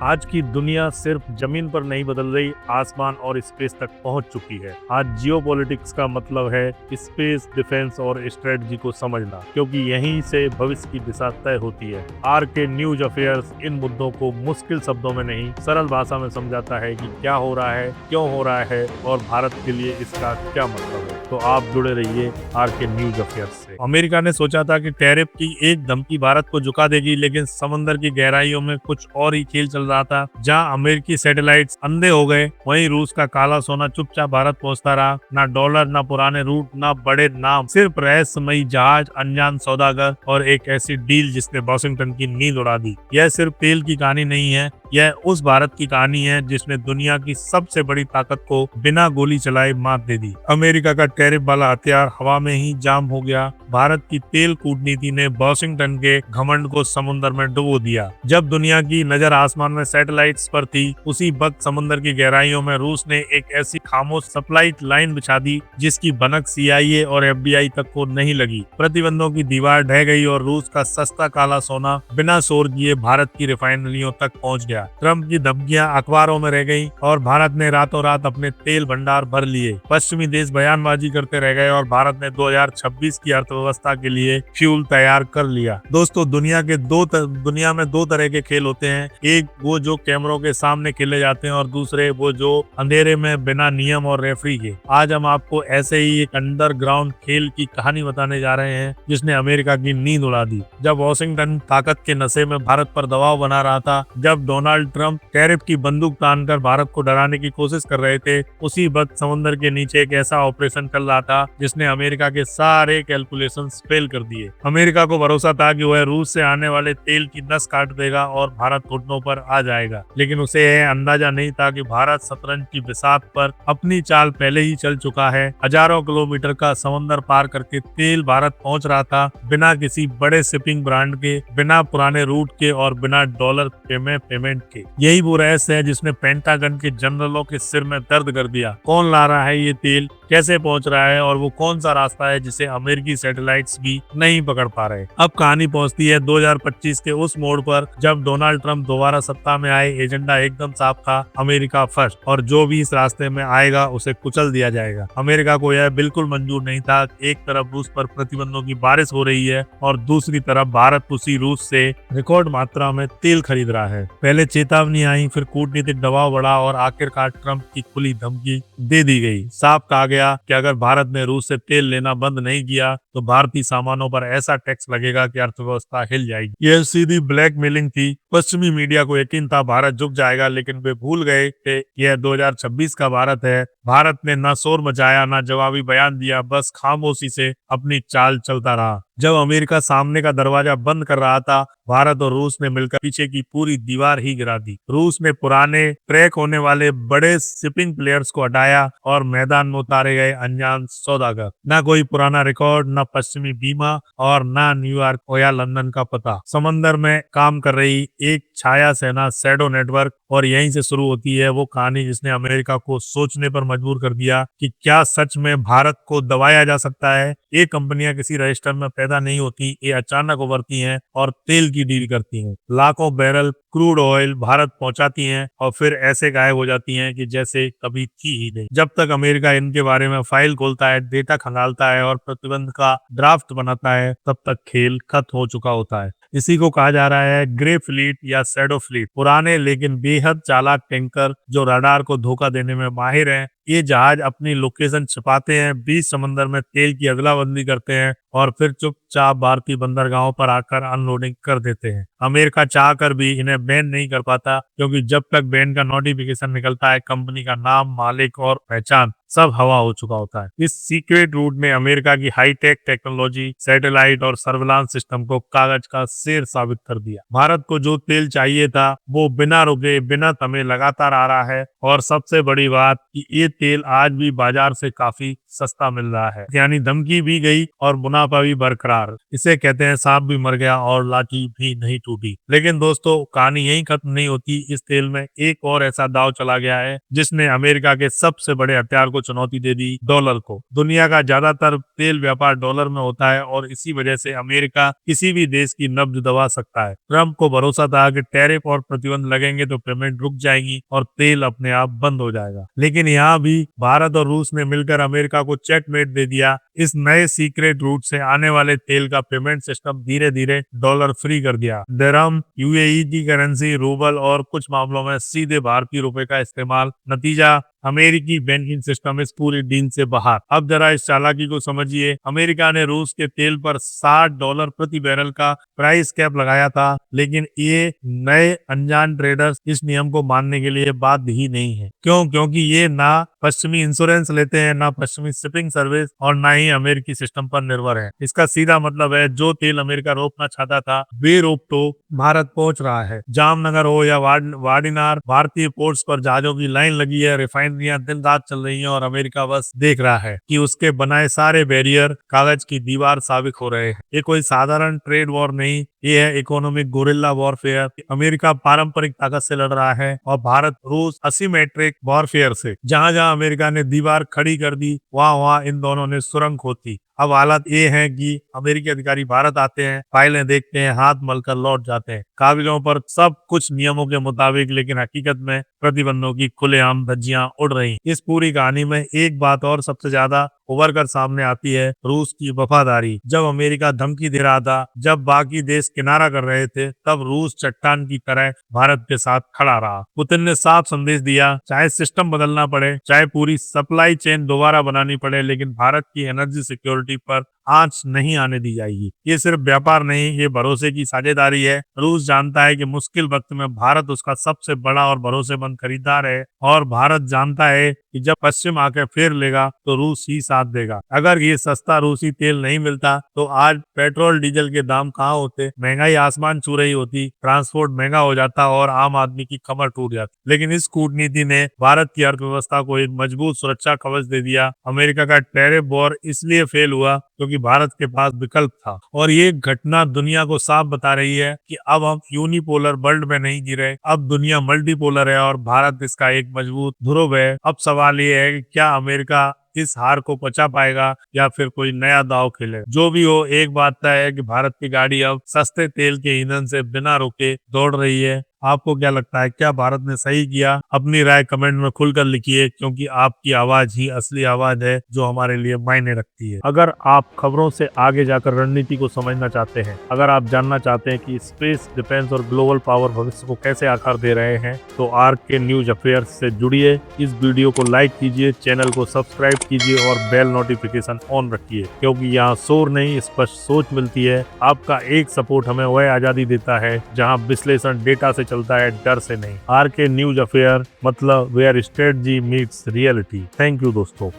आज की दुनिया सिर्फ जमीन पर नहीं बदल रही, आसमान और स्पेस तक पहुंच चुकी है। आज जियोपॉलिटिक्स का मतलब है स्पेस, डिफेंस और स्ट्रेटजी को समझना, क्योंकि यहीं से भविष्य की दिशा तय होती है। आर के न्यूज अफेयर्स इन मुद्दों को मुश्किल शब्दों में नहीं, सरल भाषा में समझाता है कि क्या हो रहा है, क्यों हो रहा है और भारत के लिए इसका क्या मतलब है। तो आप जुड़े रहिए आर के न्यूज अफेयर्स से। अमेरिका ने सोचा था कि टैरिफ की एक धमकी भारत को झुका देगी, लेकिन समंदर की गहराइयों में कुछ और ही खेल चल रहा था। जहां अमेरिकी सैटेलाइट्स अंधे हो गए, वहीं रूस का काला सोना चुपचाप भारत पहुंचता रहा। ना डॉलर, ना पुराने रूट, ना बड़े नाम, सिर्फ रहस्यमयी जहाज, अनजान सौदागर और एक ऐसी डील जिसने वॉशिंगटन की नींद उड़ा दी। यह सिर्फ तेल की कहानी नहीं है, यह उस भारत की कहानी है जिसने दुनिया की सबसे बड़ी ताकत को बिना गोली चलाए मात दे दी। अमेरिका का टैरिफ वाला हथियार हवा में ही जाम हो गया। भारत की तेल कूटनीति ने वॉशिंगटन के घमंड को समुद्र में डुबो दिया। जब दुनिया की नजर आसमान में सैटेलाइट्स पर थी, उसी वक्त समुद्र की गहराइयों में रूस ने एक ऐसी खामोश सप्लाई लाइन बिछा दी जिसकी भनक CIA और FBI तक को नहीं लगी। प्रतिबंधों की दीवार ढह गई और रूस का सस्ता काला सोना बिना शोर किए भारत की रिफाइनरियों तक पहुंच गया। ट्रंप की धमकियां अखबारों में रह गईं और भारत ने रातों रात अपने तेल भंडार भर लिए। पश्चिमी देश बयानबाजी करते रह गए और भारत ने 2026 की अर्थव्यवस्था के लिए फ्यूल तैयार कर लिया। दोस्तों, दुनिया में दो तरह के खेल होते हैं। एक वो जो कैमरों के सामने खेले जाते हैं और दूसरे वो जो अंधेरे में बिना नियम और रेफरी के। आज हम आपको ऐसे ही एक अंडरग्राउंड खेल की कहानी बताने जा रहे हैं जिसने अमेरिका की नींद उड़ा दी। जब वॉशिंगटन ताकत के नशे में भारत पर दबाव बना रहा था, जब डोनाल्ड ट्रंप टैरिफ की बंदूक तानकर भारत को डराने की कोशिश कर रहे थे, उसी वक्त समुद्र के नीचे एक ऐसा ऑपरेशन चल रहा था जिसने अमेरिका के सारे कैलकुलेशंस फेल कर दिए। अमेरिका को भरोसा था कि वह रूस से आने वाले तेल की नस काट देगा और भारत घुटनों पर आ जाएगा, लेकिन उसे यह अंदाजा नहीं था कि भारत शतरंज की बिसात पर अपनी चाल पहले ही चल चुका है। हजारों किलोमीटर का समंदर पार करके तेल भारत पहुंच रहा था, बिना किसी बड़े शिपिंग ब्रांड के, बिना पुराने रूट के और बिना डॉलर पेमेंट के। यही वो रहस्य है जिसने पेंटागन के जनरलों के सिर में दर्द कर दिया। कौन ला रहा है ये तेल, कैसे पहुंच रहा है और वो कौन सा रास्ता है जिसे अमेरिकी सैटेलाइट्स भी नहीं पकड़ पा रहे। अब कहानी पहुंचती है 2025 के उस मोड़ पर जब डोनाल्ड ट्रंप दोबारा सत्ता में आए। एजेंडा एकदम साफ था, अमेरिका फर्स्ट, और जो भी इस रास्ते में आएगा उसे कुचल दिया जाएगा। अमेरिका को यह बिल्कुल मंजूर नहीं था। एक तरफ रूस पर प्रतिबंधों की बारिश हो रही है और दूसरी तरफ भारत उसी रूस से रिकॉर्ड मात्रा में तेल खरीद रहा है। पहले चेतावनी आई, फिर कूटनीतिक दबाव बढ़ा और आखिरकार ट्रंप की खुली धमकी दे दी गई। साफ कहा गया कि अगर भारत ने रूस से तेल लेना बंद नहीं किया तो भारतीय सामानों पर ऐसा टैक्स लगेगा कि अर्थव्यवस्था हिल जाएगी। यह सीधी ब्लैकमेलिंग थी। पश्चिमी मीडिया को यकीन था भारत झुक जाएगा, लेकिन वे भूल गए कि यह 2026 का भारत है। भारत ने न शोर मचाया, न जवाबी बयान दिया, बस खामोशी से अपनी चाल चलता रहा। जब अमेरिका सामने का दरवाजा बंद कर रहा था, भारत और रूस ने मिलकर पीछे की पूरी दीवार ही गिरा दी। रूस ने पुराने ट्रैक होने वाले बड़े शिपिंग प्लेयर्स को हटाया और मैदान में उतारे गए अनजान सौदागर। न कोई पुराना रिकॉर्ड, न पश्चिमी बीमा और न न्यूयॉर्क या लंदन का पता। समंदर में काम कर रही एक छाया सेना, शैडो नेटवर्क। और यहीं से शुरू होती है वो कहानी जिसने अमेरिका को सोचने पर मजबूर कर दिया कि क्या सच में भारत को दबाया जा सकता है। ये कंपनियां किसी रजिस्टर में पैदा नहीं होती, ये अचानक उभरती हैं और तेल की डील करती हैं। लाखों बैरल क्रूड ऑयल भारत पहुंचाती हैं और फिर ऐसे गायब हो जाती हैं कि जैसे कभी थी ही नहीं। जब तक अमेरिका इनके बारे में फाइल खोलता है, डेटा खंगालता है और प्रतिबंध का ड्राफ्ट बनाता है, तब तक खेल खत्म हो चुका होता है। इसी को कहा जा रहा है ग्रे फ्लीट या शैडो फ्लीट। पुराने लेकिन बेहद चालाक टैंकर जो रडार को धोखा देने में माहिर हैं। ये जहाज अपनी लोकेशन छिपाते हैं, बीच समंदर में तेल की अदला बदली करते हैं और फिर चुपचाप भारतीय बंदरगाहों पर आकर अनलोडिंग कर देते हैं। अमेरिका चाहकर भी इन्हें बैन नहीं कर पाता, क्योंकि जब तक बैन का नोटिफिकेशन निकलता है, कंपनी का नाम, मालिक और पहचान सब हवा हो चुका होता है। इस सीक्रेट रूट ने अमेरिका की हाईटेक टेक्नोलॉजी, सैटेलाइट और सर्विलांस सिस्टम को कागज का शेर साबित कर दिया। भारत को जो तेल चाहिए था वो बिना रुके, बिना थमे लगातार आ रहा है। और सबसे बड़ी बात कि ये तेल आज भी बाजार से काफी सस्ता मिल रहा है। यानी धमकी भी गई और मुनाफा भी बरकरार। इसे कहते हैं सांप भी मर गया और लाठी भी नहीं टूटी। लेकिन दोस्तों, कहानी यहीं खत्म नहीं होती। इस तेल में एक और ऐसा दांव चला गया है जिसने अमेरिका के सबसे बड़े हथियार को चुनौती दे दी डॉलर को। दुनिया का ज्यादातर तेल व्यापार डॉलर में होता है और इसी वजह से अमेरिका किसी भी देश की नब्ज दबा सकता है। ट्रंप को भरोसा था कि टैरिफ और प्रतिबंध लगेंगे तो पेमेंट रुक जाएगी और तेल अपने आप बंद हो जाएगा, लेकिन यहाँ भी भारत और रूस ने मिलकर अमेरिका को चेकमेट दे दिया। इस नए सीक्रेट रूट से आने वाले तेल का पेमेंट सिस्टम धीरे धीरे डॉलर फ्री कर दिया। दिरहम, यूएई की करेंसी, रूबल और कुछ मामलों में सीधे भारतीय रुपए का इस्तेमाल। नतीजा, अमेरिकी बैंकिंग सिस्टम इस पूरी डील से बाहर। अब जरा इस चालाकी को समझिए। अमेरिका ने रूस के तेल पर $60 प्रति बैरल का प्राइस कैप लगाया था, लेकिन ये नए अनजान ट्रेडर्स इस नियम को मानने के लिए बाध्य ही नहीं है। क्यों? क्योंकि ये ना पश्चिमी इंश्योरेंस लेते हैं, ना पश्चिमी शिपिंग सर्विस और ना ही अमेरिकी सिस्टम पर निर्भर है। इसका सीधा मतलब है जो तेल अमेरिका रोकना चाहता था बेरोक-टोक भारत पहुंच रहा है। जामनगर हो या वाडिनार, भारतीय पोर्ट्स पर जहाजों की लाइन लगी है, रिफाइनरियां दिन रात चल रही हैं और अमेरिका बस देख रहा है कि उसके बनाए सारे बैरियर कागज की दीवार साबित हो रहे हैं। ये कोई साधारण ट्रेड वॉर नहीं, ये है इकोनॉमिक गोरिल्ला वॉरफेयर। अमेरिका पारंपरिक ताकत से लड़ रहा है और भारत रूस असिमेट्रिक वॉरफेयर से। जहां जहां अमेरिका ने दीवार खड़ी कर दी, वहां वहां इन दोनों ने सुरंग खोदी। अब हालत ये है कि अमेरिकी अधिकारी भारत आते हैं, फाइलें देखते हैं, हाथ मलकर लौट जाते हैं। कागजों पर सब कुछ नियमों के मुताबिक, लेकिन हकीकत में प्रतिबंधों की खुलेआम धज्जियां उड़ रही। इस पूरी कहानी में एक बात और सबसे ज्यादा उभर कर सामने आती है, रूस की वफादारी। जब अमेरिका धमकी दे रहा था, जब बाकी देश किनारा कर रहे थे, तब रूस चट्टान की तरह भारत के साथ खड़ा रहा। पुतिन ने साफ संदेश दिया, चाहे सिस्टम बदलना पड़े, चाहे पूरी सप्लाई चेन दोबारा बनानी पड़े, लेकिन भारत की एनर्जी सिक्योरिटी पर आंच नहीं आने दी जाएगी। ये सिर्फ व्यापार नहीं, ये भरोसे की साझेदारी है। रूस जानता है कि मुश्किल वक्त में भारत उसका सबसे बड़ा और भरोसेमंद खरीदार है, और भारत जानता है कि जब पश्चिम आके फेर लेगा तो रूस ही साथ देगा। अगर ये सस्ता रूसी तेल नहीं मिलता तो आज पेट्रोल डीजल के दाम कहाँ होते, महंगाई आसमान छू रही होती, ट्रांसपोर्ट महंगा हो जाता और आम आदमी की कमर टूट जाती। लेकिन इस कूटनीति ने भारत की अर्थव्यवस्था को एक मजबूत सुरक्षा कवच दे दिया। अमेरिका का टैरिफ वॉर इसलिए फेल हुआ क्योंकि भारत के पास विकल्प था, और ये घटना दुनिया को साफ बता रही है कि अब हम यूनिपोलर वर्ल्ड में नहीं जी रहे, अब दुनिया मल्टीपोलर है और भारत इसका एक मजबूत ध्रुव है। अब सवाल ये है कि क्या अमेरिका इस हार को पचा पाएगा या फिर कोई नया दांव खेले। जो भी हो, एक बात तय है कि भारत की गाड़ी अब सस्ते तेल के ईंधन से बिना रुके दौड़ रही है। आपको क्या लगता है, क्या भारत ने सही किया? अपनी राय कमेंट में खुलकर लिखिए, क्योंकि आपकी आवाज ही असली आवाज है जो हमारे लिए मायने रखती है। अगर आप खबरों से आगे जाकर रणनीति को समझना चाहते हैं, अगर आप जानना चाहते हैं कि स्पेस, डिफेंस और ग्लोबल पावर भविष्य को कैसे आकार दे रहे हैं, तो RK न्यूज अफेयर्स से जुड़िए। इस वीडियो को लाइक कीजिए, चैनल को सब्सक्राइब कीजिए और बेल नोटिफिकेशन ऑन रखिए, क्योंकि यहाँ शोर नहीं, स्पष्ट सोच मिलती है। आपका एक सपोर्ट हमें वह आजादी देता है जहाँ विश्लेषण डेटा से चलता है, डर से नहीं। RK न्यूज अफेयर मतलब where strategy meets reality. Thank you दोस्तों।